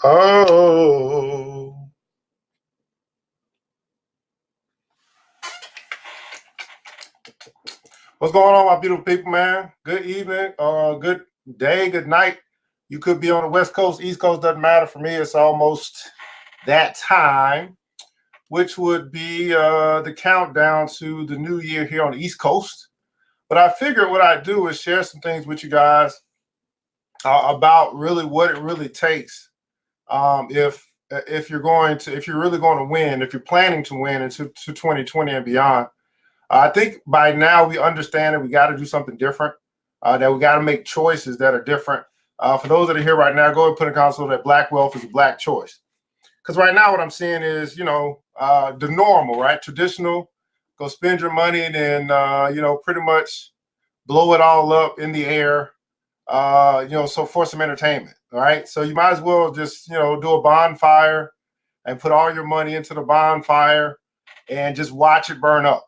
Oh. What's going on, my beautiful people, man? Good evening, good day, good night. You could be on the West Coast, East Coast, doesn't matter. For me, it's almost that time, which would be the countdown to the new year here on the East Coast. But I figured what I'd do is share some things with you guys about really what it really takes if you're really going to win, if you're planning to win into 2020 and beyond. I think by now we understand that we got to do something different, that we got to make choices that are different. For those that are here right now, go ahead and put in console that black wealth is a black choice. Because right now what I'm seeing is, the normal, right? Traditional, go spend your money and then, pretty much blow it all up in the air, so for some entertainment, all right? So you might as well just, do a bonfire and put all your money into the bonfire and just watch it burn up.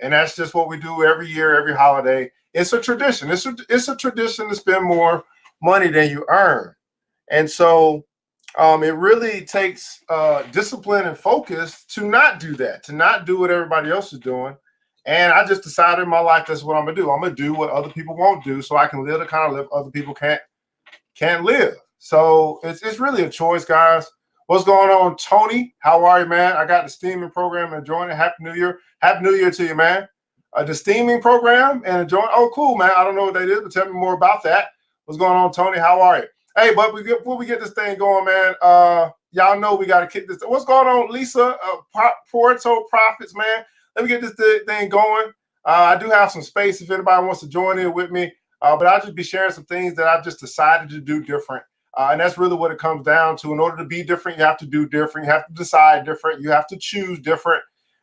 And that's just what we do every year, every holiday. It's a tradition. It's a tradition to spend more money than you earn. And so it really takes discipline and focus to not do that, to not do what everybody else is doing. And I just decided in my life that's what I'm gonna do. I'm gonna do what other people won't do, so I can live the kind of live other people can't live. So it's really a choice, guys. What's going on, Tony? How are you, man? I got the steaming program and enjoying it. Happy New Year. Happy New Year to you, man. The steaming program and enjoying. Oh, cool, man. I don't know what that is, but tell me more about that. What's going on, Tony? How are you? Hey, but before we get this thing going, man, y'all know we got to kick this. What's going on, Lisa? Porto Profits, man. Let me get this thing going. I do have some space if anybody wants to join in with me, but I'll just be sharing some things that I've just decided to do different. And that's really what it comes down to. In order to be different, you have to do different. You have to decide different. You have to choose different.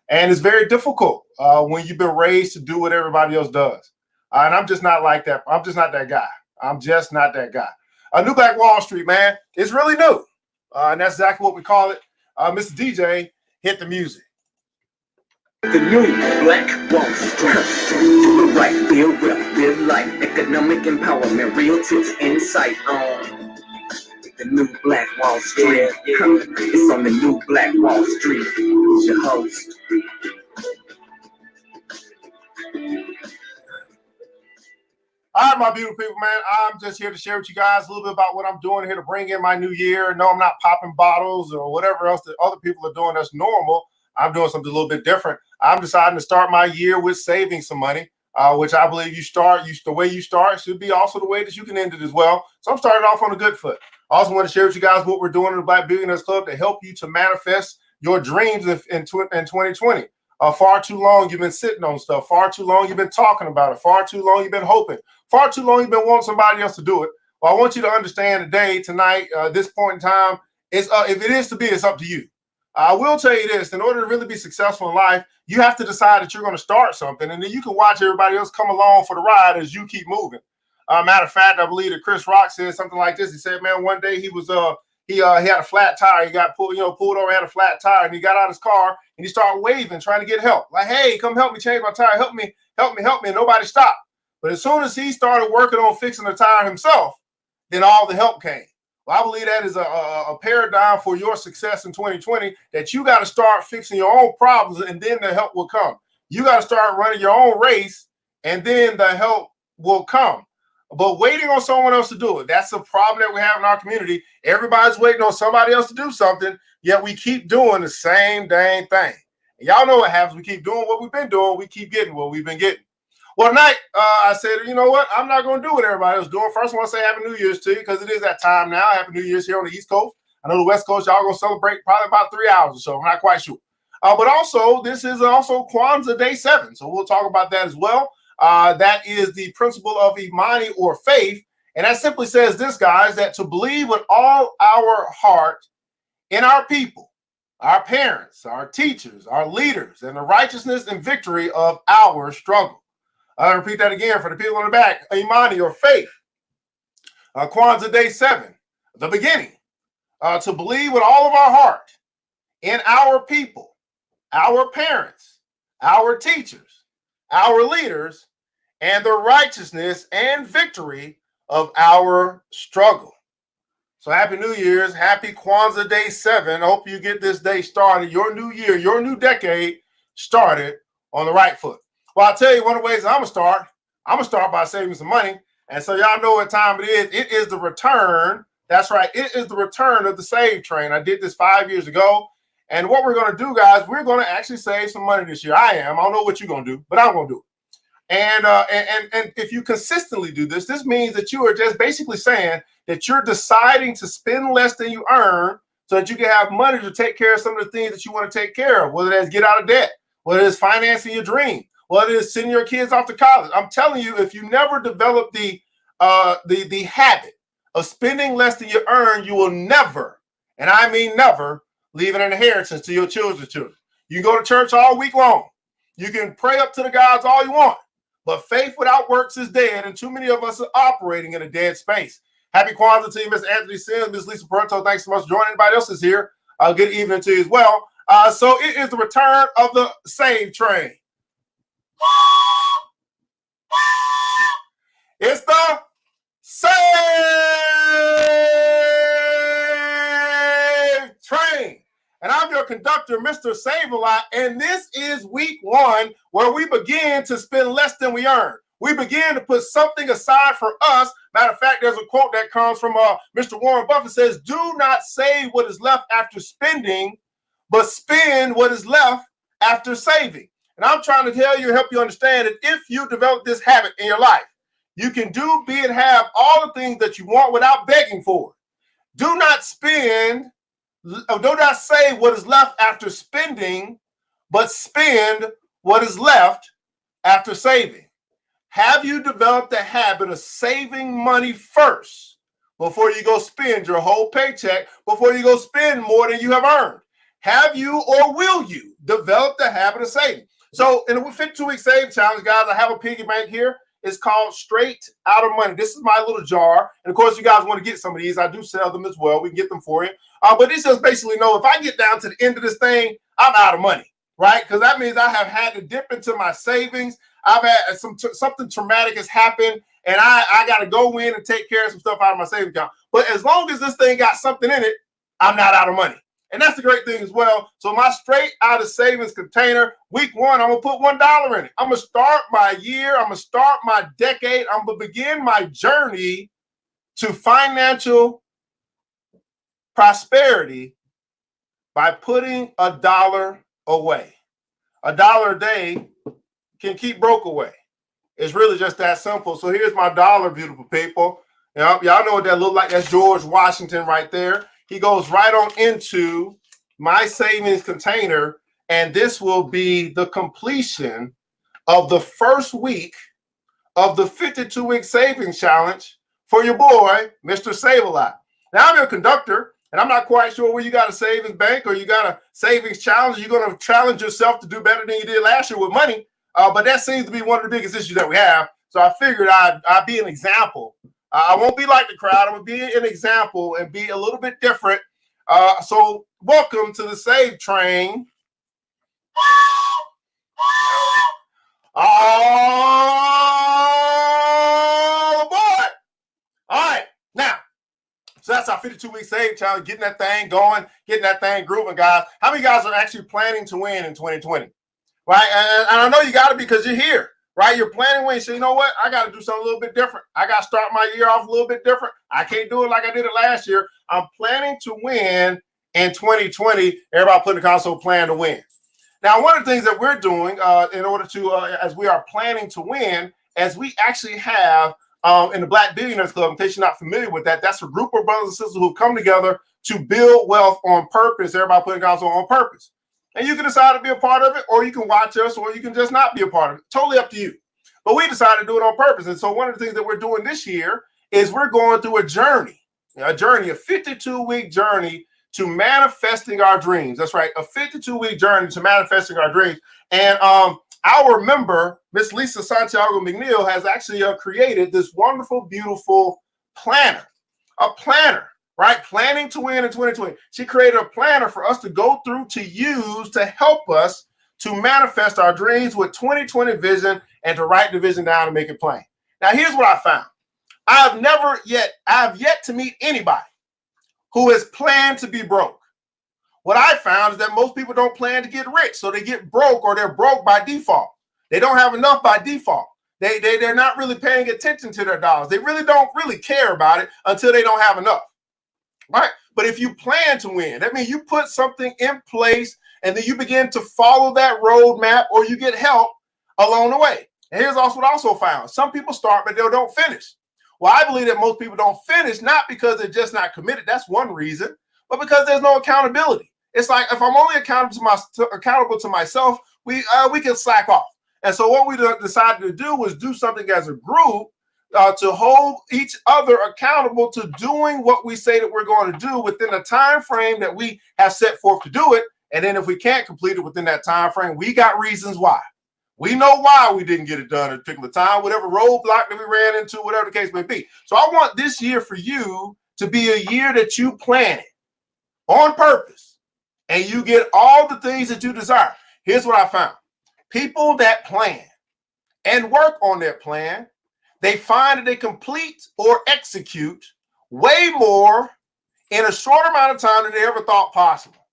And it's very difficult when you've been raised to do what everybody else does. And I'm just not like that. I'm just not that guy. I'm just not that guy. A New Black Wall Street, man. It's really new. And that's exactly what we call it. Mr. DJ, hit the music. The new Black Wall Street. Do it right, build wealth, live life, economic empowerment, real tips, insight on the new Black Wall Street. It's on the new Black Wall Street. Who's your host? All right, my beautiful people, man. I'm just here to share with you guys a little bit about what I'm doing here to bring in my new year. No, I'm not popping bottles or whatever else that other people are doing that's normal. I'm doing something a little bit different. I'm deciding to start my year with saving some money, which I believe the way you start should be also the way that you can end it as well. So I'm starting off on a good foot. I also want to share with you guys what we're doing in the Black Billionaires Club to help you to manifest your dreams in 2020. Far too long you've been sitting on stuff. Far too long you've been talking about it. Far too long you've been hoping. Far too long you've been wanting somebody else to do it. Well, I want you to understand today, tonight, this point in time, if it is to be, it's up to you. I will tell you this, in order to really be successful in life, you have to decide that you're going to start something, and then you can watch everybody else come along for the ride as you keep moving. Matter of fact, I believe that Chris Rock said something like this. He said, man, one day he was he had a flat tire. He got pulled over, had a flat tire, and he got out of his car and he started waving, trying to get help. Like, hey, come help me change my tire. Help me. And nobody stopped. But as soon as he started working on fixing the tire himself, then all the help came. Well, I believe that is a paradigm for your success in 2020, that you got to start fixing your own problems and then the help will come. You got to start running your own race and then the help will come. But waiting on someone else to do it, that's a problem that we have in our community. Everybody's waiting on somebody else to do something, yet we keep doing the same dang thing. And y'all know what happens. We keep doing what we've been doing. We keep getting what we've been getting. Well, tonight, I said, you know what? I'm not going to do what everybody else is doing. First, I want to say Happy New Year's to you, because it is that time now. Happy New Year's here on the East Coast. I know the West Coast, y'all going to celebrate probably about 3 hours or so. I'm not quite sure. But also, this is also Kwanzaa Day 7. So we'll talk about that as well. That is the principle of Imani, or faith. And that simply says this, guys, that to believe with all our heart in our people, our parents, our teachers, our leaders, and the righteousness and victory of our struggle. I'll repeat that again for the people in the back. Imani, or faith. Kwanzaa Day 7, the beginning. To believe with all of our heart in our people, our parents, our teachers, our leaders, and the righteousness and victory of our struggle. So happy New Year's, happy Kwanzaa Day 7. I hope you get this day started, your new year, your new decade started on the right foot. Well, I'll tell you one of the ways I'm going to start by saving some money. And so y'all know what time it is. It is the return. That's right. It is the return of the Save Train. I did this 5 years ago. And what we're going to do, guys, we're going to actually save some money this year. I don't know what you're going to do, but I'm going to do it. And if you consistently do this, this means that you are just basically saying that you're deciding to spend less than you earn so that you can have money to take care of some of the things that you want to take care of, whether that's get out of debt, whether it's financing your dream, whether it's sending your kids off to college. I'm telling you, if you never develop the habit of spending less than you earn, you will never, and I mean never, leave an inheritance to your children's children. You go to church all week long. You can pray up to the gods all you want. But faith without works is dead, and too many of us are operating in a dead space. Happy Kwanzaa to you, Mr. Anthony Sims, Ms. Lisa Parento. Thanks so much for joining. Anybody else is here. Good evening to you as well. So it is the return of the Save Train. It's the Save Train. And I'm your conductor, Mr. Save-A-Lot, and this is week 1 where we begin to spend less than we earn. We begin to put something aside for us. Matter of fact, there's a quote that comes from Mr. Warren Buffett says, do not save what is left after spending, but spend what is left after saving. And I'm trying to tell you, help you understand that if you develop this habit in your life, you can do, be, and have all the things that you want without begging for it. Do not spend. Do not save what is left after spending, but spend what is left after saving. Have you developed the habit of saving money first before you go spend your whole paycheck, before you go spend more than you have earned? Have you or will you develop the habit of saving? So in the 52-week save challenge, guys, I have a piggy bank here. It's called Straight Out of Money. This is my little jar. And of course, you guys want to get some of these. I do sell them as well. We can get them for you. But this just basically know if I get down to the end of this thing, I'm out of money, right? Because that means I have had to dip into my savings. I've had something traumatic has happened, and I got to go in and take care of some stuff out of my savings account. But as long as this thing got something in it, I'm not out of money. And that's the great thing as well. So my straight out of savings container, week 1, I'm going to put $1 in it. I'm going to start my year. I'm going to start my decade. I'm going to begin my journey to financial prosperity by putting $1 away. $1 a day can keep broke away. It's really just that simple. So here's my dollar, beautiful people. Y'all know what that look like. That's George Washington right there. He goes right on into my savings container, and this will be the completion of the first week of the 52-week savings challenge for your boy, Mr. Save-A-Lot. Now, I'm your conductor, and I'm not quite sure where you got a savings bank or you got a savings challenge. You're going to challenge yourself to do better than you did last year with money, but that seems to be one of the biggest issues that we have. So I figured I'd be an example. I won't be like the crowd. I'm going to be an example and be a little bit different. So welcome to the Save Train. Oh, boy. All right. Now, so that's our 52-week save challenge, getting that thing going, getting that thing grooving, guys. How many guys are actually planning to win in 2020? Right? And I know you got to because you're here. Right? You're planning when you say, you know what? I got to do something a little bit different. I got to start my year off a little bit different. I can't do it like I did it last year. I'm planning to win in 2020. Everybody put in the console plan to win. Now, one of the things that we're doing in order to, as we are planning to win, as we actually have in the Black Billionaires Club, in case you're not familiar with that, that's a group of brothers and sisters who come together to build wealth on purpose. Everybody put in the console on purpose. And you can decide to be a part of it, or you can watch us, or you can just not be a part of it. Totally up to you. But we decided to do it on purpose. And so one of the things that we're doing this year is we're going through a 52-week journey to manifesting our dreams. That's right, a 52-week journey to manifesting our dreams. And our member, Miss Lisa Santiago McNeil, has actually created this wonderful, beautiful planner, right? Planning to win in 2020. She created a planner for us to go through to use to help us to manifest our dreams with 2020 vision and to write the vision down and make it plain. Now, here's what I found. I have yet to meet anybody who has planned to be broke. What I found is that most people don't plan to get rich, so they get broke or they're broke by default. They don't have enough by default. They're not really paying attention to their dollars. They really don't really care about it until they don't have enough, right? But if you plan to win, that means you put something in place and then you begin to follow that roadmap or you get help along the way. And here's also what I also found. Some people start, but they don't finish. Well, I believe that most people don't finish, not because they're just not committed. That's one reason, but because there's no accountability. It's like if I'm only accountable to myself, we can slack off. And so what we decided to do was do something as a group to hold each other accountable to doing what we say that we're going to do within a time frame that we have set forth to do it. And then if we can't complete it within that time frame, we got reasons why. We know why we didn't get it done at a particular time, whatever roadblock that we ran into, whatever the case may be. So I want this year for you to be a year that you plan it on purpose and you get all the things that you desire. Here's what I found. People that plan and work on their plan, they find that they complete or execute way more in a short amount of time than they ever thought possible.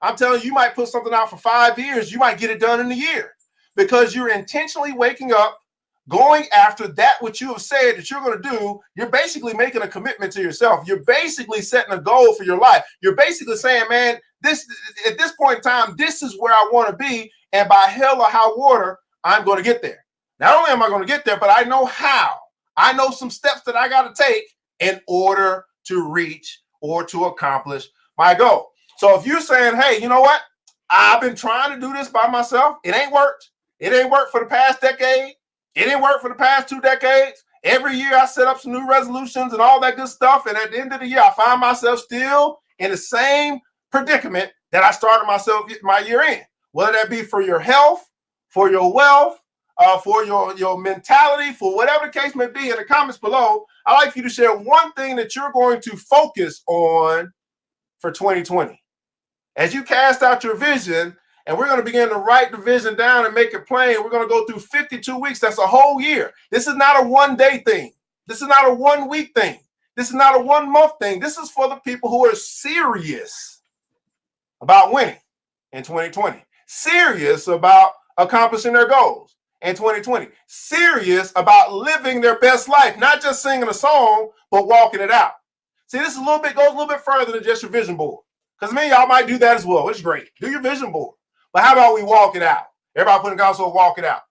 I'm telling you, you might put something out for 5 years, you might get it done in a year because you're intentionally waking up, going after that which you have said that you're going to do. You're basically making a commitment to yourself. You're basically setting a goal for your life. You're basically saying, man, this at this point in time, this is where I want to be. And by hell or high water, I'm going to get there. Not only am I going to get there, but I know how. I know some steps that I got to take in order to reach or to accomplish my goal. So if you're saying, hey, you know what? I've been trying to do this by myself. It ain't worked. It ain't worked for the past decade. It didn't work for the past 2 decades. Every year I set up some new resolutions and all that good stuff. And at the end of the year, I find myself still in the same predicament that I started myself my year in. Whether that be for your health, for your wealth, for your mentality, for whatever the case may be. In the comments below, I'd like for you to share one thing that you're going to focus on for 2020. As you cast out your vision, and we're going to begin to write the vision down and make it plain. We're going to go through 52 weeks. That's a whole year. This is not a one-day thing. This is not a one-week thing. This is not a one-month thing. This is for the people who are serious about winning in 2020. Serious about accomplishing their goals in 2020. Serious about living their best life, not just singing a song, but walking it out. See, this is goes a little bit further than just your vision board. Because many of y'all might do that as well. It's great. Do your vision board. But how about we walk it out? Everybody put in console, walk it out.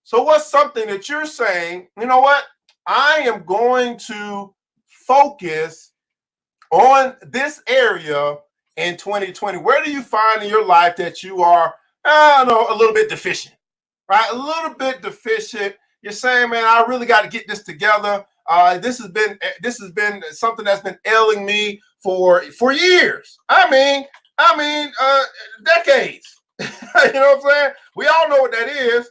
So what's something that you're saying, you know what? I am going to focus on this area in 2020. Where do you find in your life that you are, I don't know, a little bit deficient, right? A little bit deficient. You're saying, man, I really got to get this together. This has been something that's been ailing me for years. I mean, decades. You know what I'm saying? We all know what that is.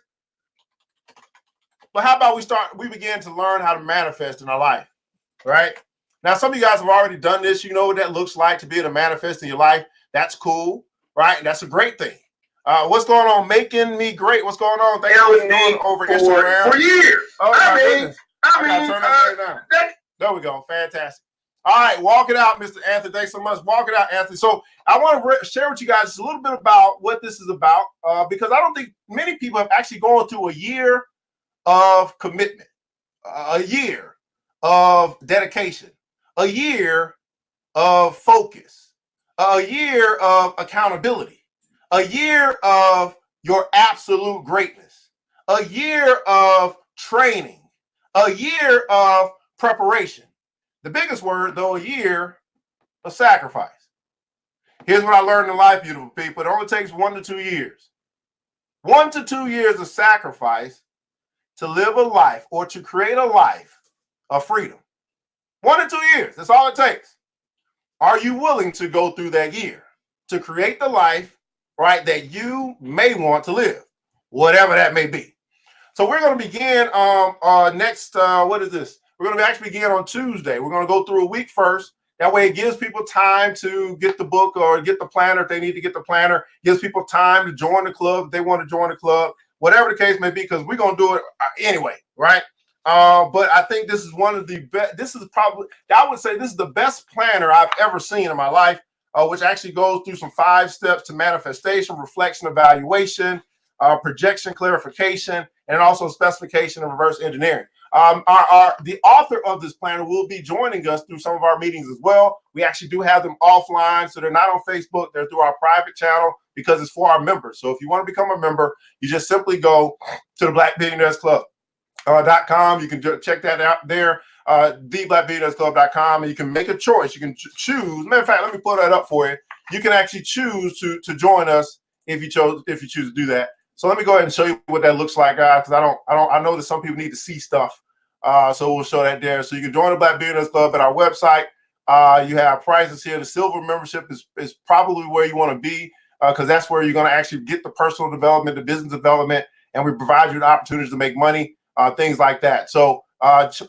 But how about we begin to learn how to manifest in our life, right? Now, some of you guys have already done this. You know what that looks like to be able to manifest in your life. That's cool, right? And that's a great thing. What's going on? Making me great. What's going on? Thanks for doing over Instagram. For years. Oh, I mean, turn that down. There we go. Fantastic. All right, walk it out, Mr. Anthony. Thanks so much. Walk it out, Anthony. So I want to share with you guys a little bit about what this is about, because I don't think many people have actually gone through a year of commitment, a year of dedication, a year of focus, a year of accountability, a year of your absolute greatness, a year of training, a year of preparation. The biggest word, though, a year of sacrifice. Here's what I learned in life, beautiful people. It only takes 1 to 2 years. 1 to 2 years of sacrifice to live a life or to create a life of freedom. 1 to 2 years. That's all it takes. Are you willing to go through that year to create the life, right, that you may want to live, whatever that may be? So we're going to begin next, what is this? We're going to actually begin on Tuesday. We're going to go through a week first. That way it gives people time to get the book or get the planner if they need to get the planner. Gives people time to join the club if they want to join the club, whatever the case may be, because we're going to do it anyway, right? But I think this is one of the best. This is probably, I would say this is the best planner I've ever seen in my life, which actually goes through some 5 steps to manifestation, reflection, evaluation, projection, clarification, and also specification and reverse engineering. The author of this planner will be joining us through some of our meetings as well. We actually do have them offline, so they're not on Facebook. They're through our private channel because it's for our members. So if you want to become a member, you just simply go to the Black Billionaires Club. .com. You can check that out there, theblackbillionairesclub.com, and you can make a choice. You can choose. Matter of fact, let me pull that up for you. You can actually choose to join us if you choose to do that. So let me go ahead and show you what that looks like, guys, because I know that some people need to see stuff. So we'll show that there. So you can join the Black Billionaires Club at our website. You have prices here. The silver membership is probably where you want to be, because that's where you're going to actually get the personal development, the business development, and we provide you the opportunities to make money. Things like that. So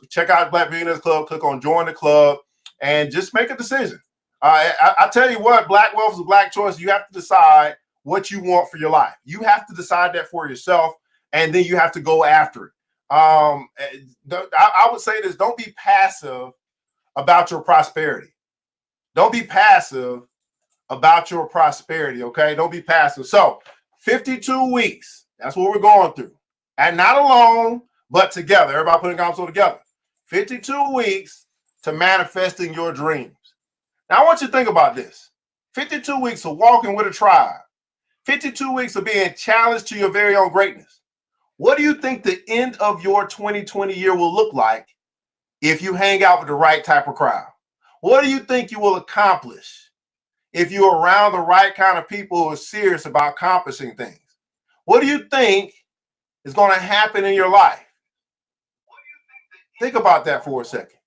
check out Black Billionaires Club, click on join the club, and just make a decision. I tell you what, Black wealth is a Black choice. You have to decide what you want for your life. You have to decide that for yourself, and then you have to go after it. I would say this: don't be passive about your prosperity. Don't be passive about your prosperity, okay? Don't be passive. So 52 weeks, that's what we're going through. And not alone, but together. Everybody putting console together. 52 weeks to manifesting your dreams. Now, I want you to think about this. 52 weeks of walking with a tribe. 52 weeks of being challenged to your very own greatness. What do you think the end of your 2020 year will look like if you hang out with the right type of crowd? What do you think you will accomplish if you're around the right kind of people who are serious about accomplishing things? What do you think is going to happen in your life? Think about that for a second.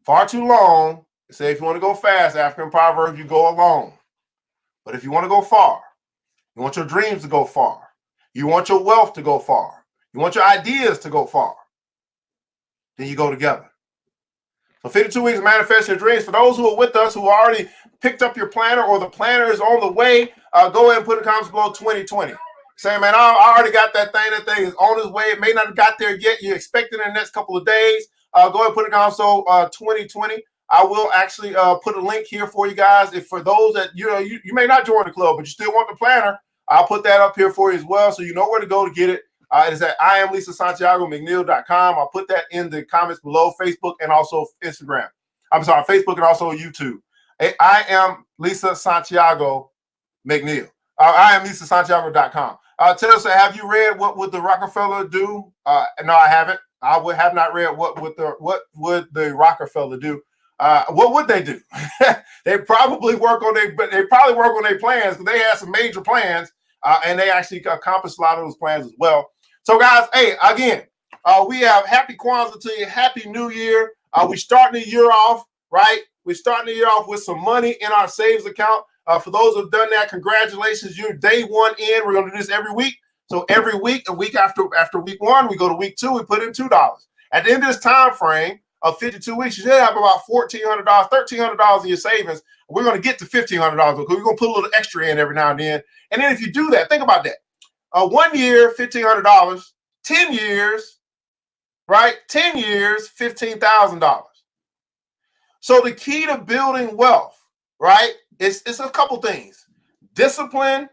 Far too long, they say if you want to go fast, African proverb, you go alone. But if you want to go far, you want your dreams to go far, you want your wealth to go far, you want your ideas to go far, then you go together. So 52 weeks of manifesting your dreams. For those who are with us, who already picked up your planner or the planner is on the way, go ahead and put in comments below 2020. Saying, man, I already got that thing. That thing is on its way. It may not have got there yet. You expect it in the next couple of days. Go ahead and put it on. So 2020. I will actually put a link here for you guys. If for those that you may not join the club, but you still want the planner, I'll put that up here for you as well, so you know where to go to get it. It is at IamLisaSantiagoMcNeil.com. I'll put that in the comments below, Facebook and also Instagram. I'm sorry, Facebook and also YouTube. I am Lisa Santiago McNeil. I am LisaSantiago.com. Tell us, have you read What Would the Rockefeller Do? No, I haven't. I have not read What Would the Rockefeller Do. What would they do? They probably work on their plans, because they had some major plans, and they actually accomplished a lot of those plans as well. So, guys, hey, again, we have Happy Kwanzaa to you, Happy New Year. We're starting the year off right. We're starting the year off with some money in our savings account. For those who've done that, congratulations. You're day one in. We're going to do this every week. So every week, a week after week one, we go to week 2, we put in $2. At the end of this time frame of 52 weeks, you should have about $1,400, $1,300 in your savings. We're going to get to $1,500 because we're going to put a little extra in every now and then. And then if you do that, think about that. 1 year, $1,500. 10 years, right? 10 years, $15,000. So the key to building wealth, right, it's a couple things: discipline,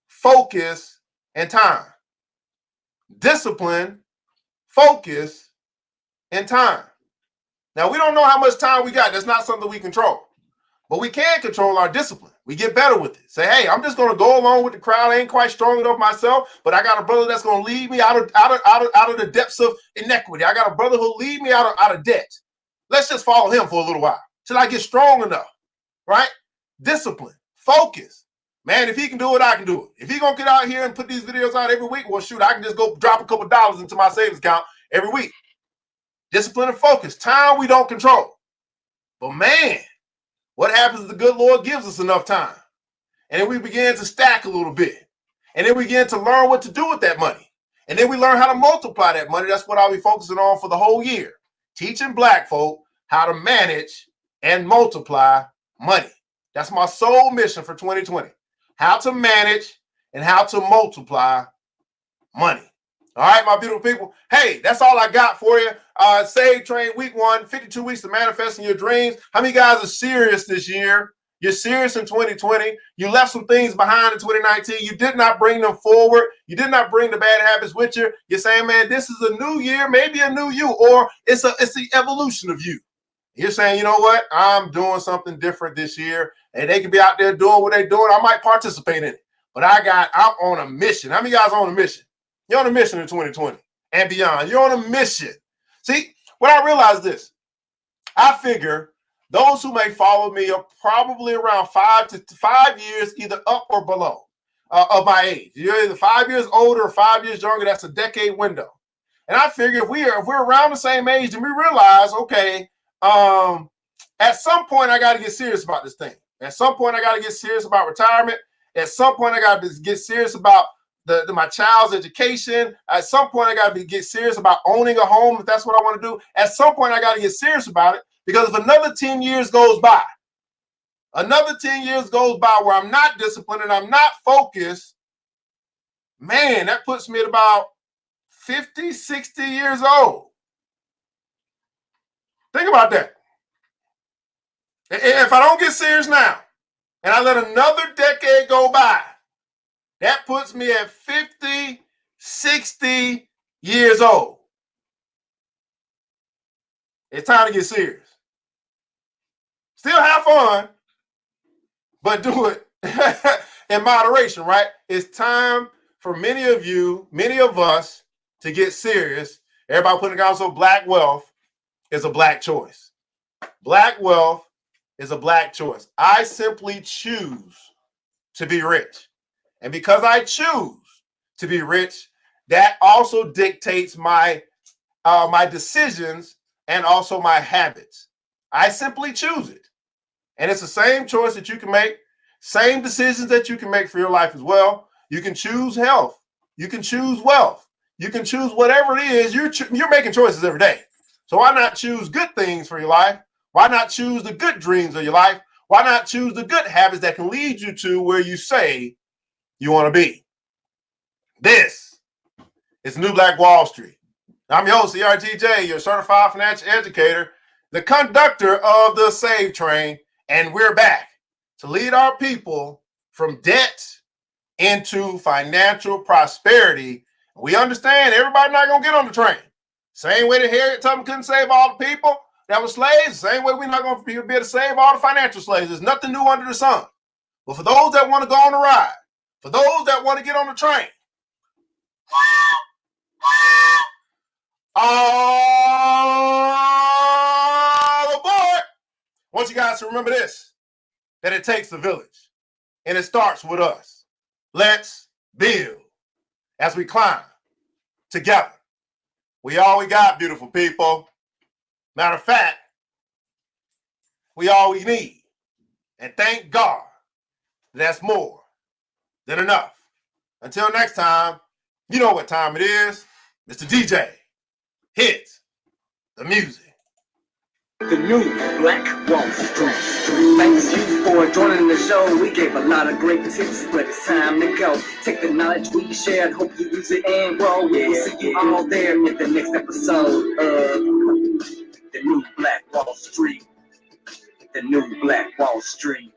focus, and time. Discipline, focus, and time. Now, we don't know how much time we got. That's not something we control. But we can control our discipline. We get better with it. Say, hey, I'm just going to go along with the crowd. I ain't quite strong enough myself, but I got a brother that's going to lead me out of the depths of inequity. I got a brother who'll lead me out of debt. Let's just follow him for a little while till I get strong enough, right? Discipline, focus. Man, if he can do it, I can do it. If he's going to get out here and put these videos out every week, well, shoot, I can just go drop a couple dollars into my savings account every week. Discipline and focus. Time we don't control. But man, what happens is the good Lord gives us enough time. And then we begin to stack a little bit. And then we begin to learn what to do with that money. And then we learn how to multiply that money. That's what I'll be focusing on for the whole year. Teaching Black folk how to manage and multiply money. That's my sole mission for 2020. How to manage and how to multiply money. All right, my beautiful people. Hey, that's all I got for you. Save Train Week 1, 52 weeks to manifesting your dreams. How many guys are serious this year? You're serious in 2020. You left some things behind in 2019. You did not bring them forward. You did not bring the bad habits with you. You're saying, man, this is a new year, maybe a new you, or it's the evolution of you. You're saying, you know what? I'm doing something different this year, and they can be out there doing what they're doing. I might participate in it, but I'm on a mission. How many guys are on a mission? You're on a mission in 2020 and beyond. You're on a mission. See, when I realized this, I figure those who may follow me are probably around 5 years either up or below of my age. You're either 5 years older or 5 years younger. That's a decade window. And I figure if we're around the same age, then we realize, okay, at some point I got to get serious about this thing. At some point I got to get serious about retirement. At some point I got to get serious about my child's education. At some point I got to get serious about owning a home if that's what I want to do. At some point I got to get serious about it, because if another 10 years goes by, where I'm not disciplined and I'm not focused, man, that puts me at about 50, 60 years old. Think about that. If I don't get serious now and I let another decade go by, that puts me at 50, 60 years old. It's time to get serious. Still have fun, but do it in moderation, right? It's time for many of us to get serious. Everybody putting down, so black wealth is a black choice. Black wealth is a black choice. I simply choose to be rich. And because I choose to be rich, that also dictates my decisions and also my habits. I simply choose it. And it's the same choice that you can make, same decisions that you can make for your life as well. You can choose health. You can choose wealth. You can choose whatever it is. You're making choices every day. So why not choose good things for your life? Why not choose the good dreams of your life? Why not choose the good habits that can lead you to where you say you want to be? This is New Black Wall Street. I'm your host, ERGj, your certified financial educator, the conductor of the Save Train, and we're back to lead our people from debt into financial prosperity. We understand everybody not going to get on the train. Same way that Harriet Tubman couldn't save all the people that were slaves, same way we're not going to be able to save all the financial slaves. There's nothing new under the sun. But for those that want to go on the ride, for those that want to get on the train, all aboard! I want you guys to remember this, that it takes a village, and it starts with us. Let's build as we climb together. We all we got, beautiful people. Matter of fact, we all we need. And thank God that's more than enough. Until next time, you know what time it is. Mr. DJ, hit the music. The new Black Wall Street. Thanks you for joining the show. We gave a lot of great tips, but it's time to go. Take the knowledge we shared, hope you use it and grow. We'll see you all there in the next episode of The New Black Wall Street. The New Black Wall Street.